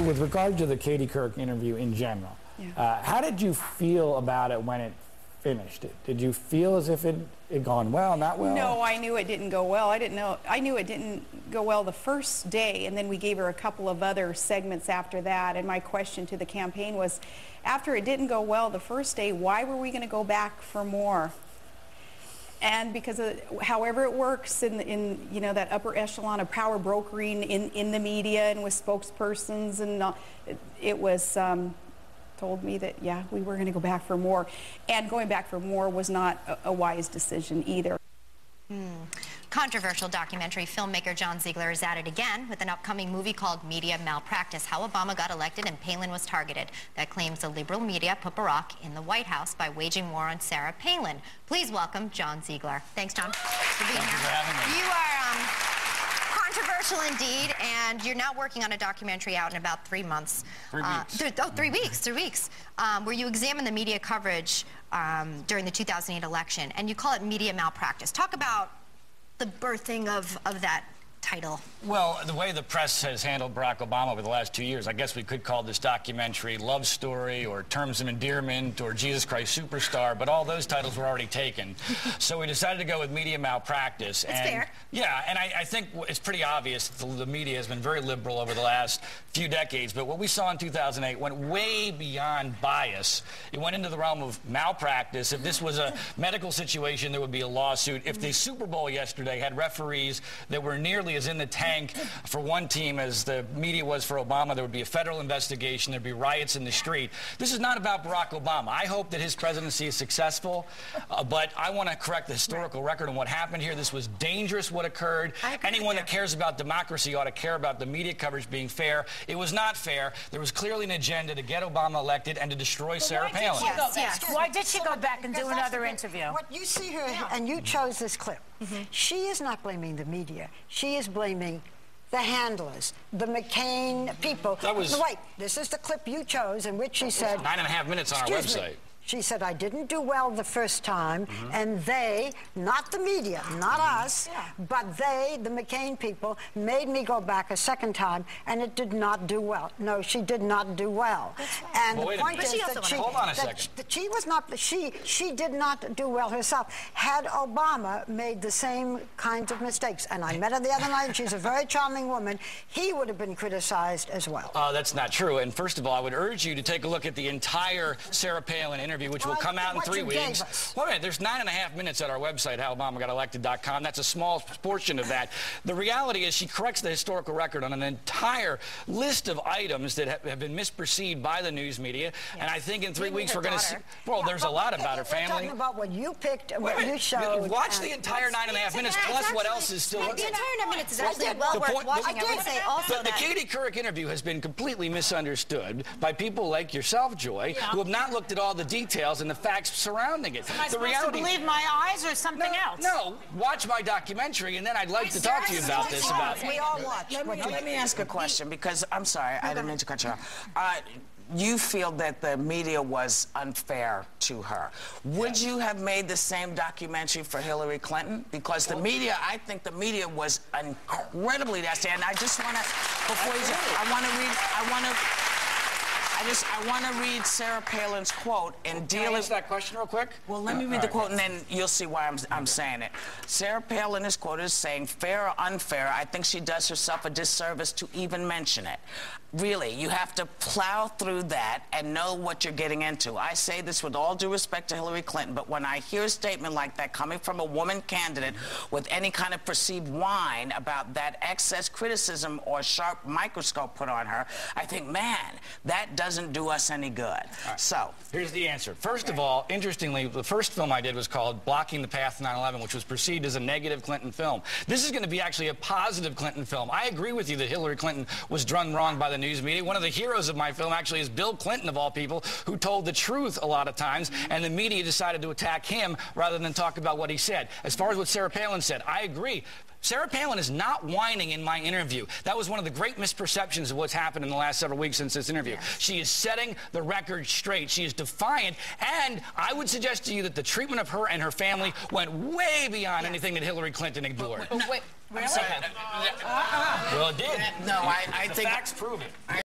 with regard to the Katie Couric interview in general, how did you feel about it when it finished? Did you feel as if it had gone well, not well? No, I knew it didn't go well. I knew it didn't go well the first day, and then we gave her a couple of other segments after that. And my question to the campaign was, after it didn't go well the first day, why were we going to go back for more? And because of however it works in you know, that upper echelon of power brokering in the media and with spokespersons, and it was told me that, yeah, we were going to go back for more. And going back for more was not a wise decision either. Controversial documentary filmmaker John Ziegler is at it again with an upcoming movie called Media Malpractice: How Obama Got Elected and Palin Was Targeted, that claims the liberal media put Barack in the White House by waging war on Sarah Palin. Please welcome John Ziegler. Thanks, John, for being here. Thank you for having me. You are controversial indeed, and you're now working on a documentary out in about 3 months. 3 weeks. 3 weeks, where you examine the media coverage during the 2008 election, and you call it Media Malpractice. Talk about the birthing of that title. Well, the way the press has handled Barack Obama over the last 2 years, I guess we could call this documentary Love Story or Terms of Endearment or Jesus Christ Superstar, but all those titles were already taken. So we decided to go with Media Malpractice. That's fair. Yeah, and I think it's pretty obvious the media has been very liberal over the last few decades, but what we saw in 2008 went way beyond bias. It went into the realm of malpractice. If this was a medical situation, there would be a lawsuit. If the Super Bowl yesterday had referees that were nearly as in the tank for one team as the media was for Obama, there would be a federal investigation, there'd be riots in the street. This is not about Barack Obama. I hope that his presidency is successful, but I want to correct the historical record on what happened here. This was dangerous what occurred. Anyone that cares about democracy ought to care about the media coverage being fair. It was not fair. There was clearly an agenda to get Obama elected and to destroy Sarah Palin. Why did she go back and do another interview? What you see her, and you chose this clip. She is not blaming the media. She is blaming the handlers, the McCain people. Wait, this is the clip you chose in which she said... 9.5 minutes on our website. She said, I didn't do well the first time, and they, not the media, not us, but they, the McCain people, made me go back a second time, and it did not do well. No, she did not do well. And the point is that she was not, she did not do well herself. Had Obama made the same kinds of mistakes, and I met her the other night, and she's a very charming woman, he would have been criticized as well. That's not true. And first of all, I would urge you to take a look at the entire Sarah Palin interview, which will come out in 3 weeks. Wait a minute, there's 9.5 minutes at our website, howobamagotElected.com. That's a small portion of that. The reality is she corrects the historical record on an entire list of items that have been misperceived by the news media. And I think in 3 weeks we're going to see... Well, there's a lot about her family. We're talking about what you picked and what you showed. Watch the entire 9.5 minutes, plus what else is still... The entire 9 minutes is actually well worth watching. I would say also the Katie Couric interview has been completely misunderstood by people like yourself, Joy, who have not looked at all the details and the facts surrounding it. Am I supposed to believe my eyes or something else? No, watch my documentary, and then I'd like to talk to you about this. We all watch. Let me ask a question, because I'm sorry, I didn't mean to cut you off. You feel that the media was unfair to her. Would you have made the same documentary for Hillary Clinton? Because the media, I think the media was incredibly nasty. And I just want to, before you say, I want to read Sarah Palin's quote in dealing... Can I answer that question real quick? Well, let me read the quote, and then you'll see why I'm saying it. Sarah Palin is quoted as saying, fair or unfair, I think she does herself a disservice to even mention it. Really, you have to plow through that and know what you're getting into. I say this with all due respect to Hillary Clinton, but when I hear a statement like that coming from a woman candidate with any kind of perceived whine about that excess criticism or sharp microscope put on her, I think, man, that doesn't do us any good. Right. So here's the answer. First of all, interestingly, the first film I did was called Blocking the Path to 9/11, which was perceived as a negative Clinton film. This is going to be actually a positive Clinton film. I agree with you that Hillary Clinton was done wrong by the news media. One of the heroes of my film actually is Bill Clinton, of all people, who told the truth a lot of times, and the media decided to attack him rather than talk about what he said. As far as what Sarah Palin said, I agree. Sarah Palin is not whining in my interview. That was one of the great misperceptions of what's happened in the last several weeks since this interview. Yes. She is setting the record straight. She is defiant, and I would suggest to you that the treatment of her and her family went way beyond anything that Hillary Clinton ignored. Wait, really? Well, it did. No, I think... The facts prove it.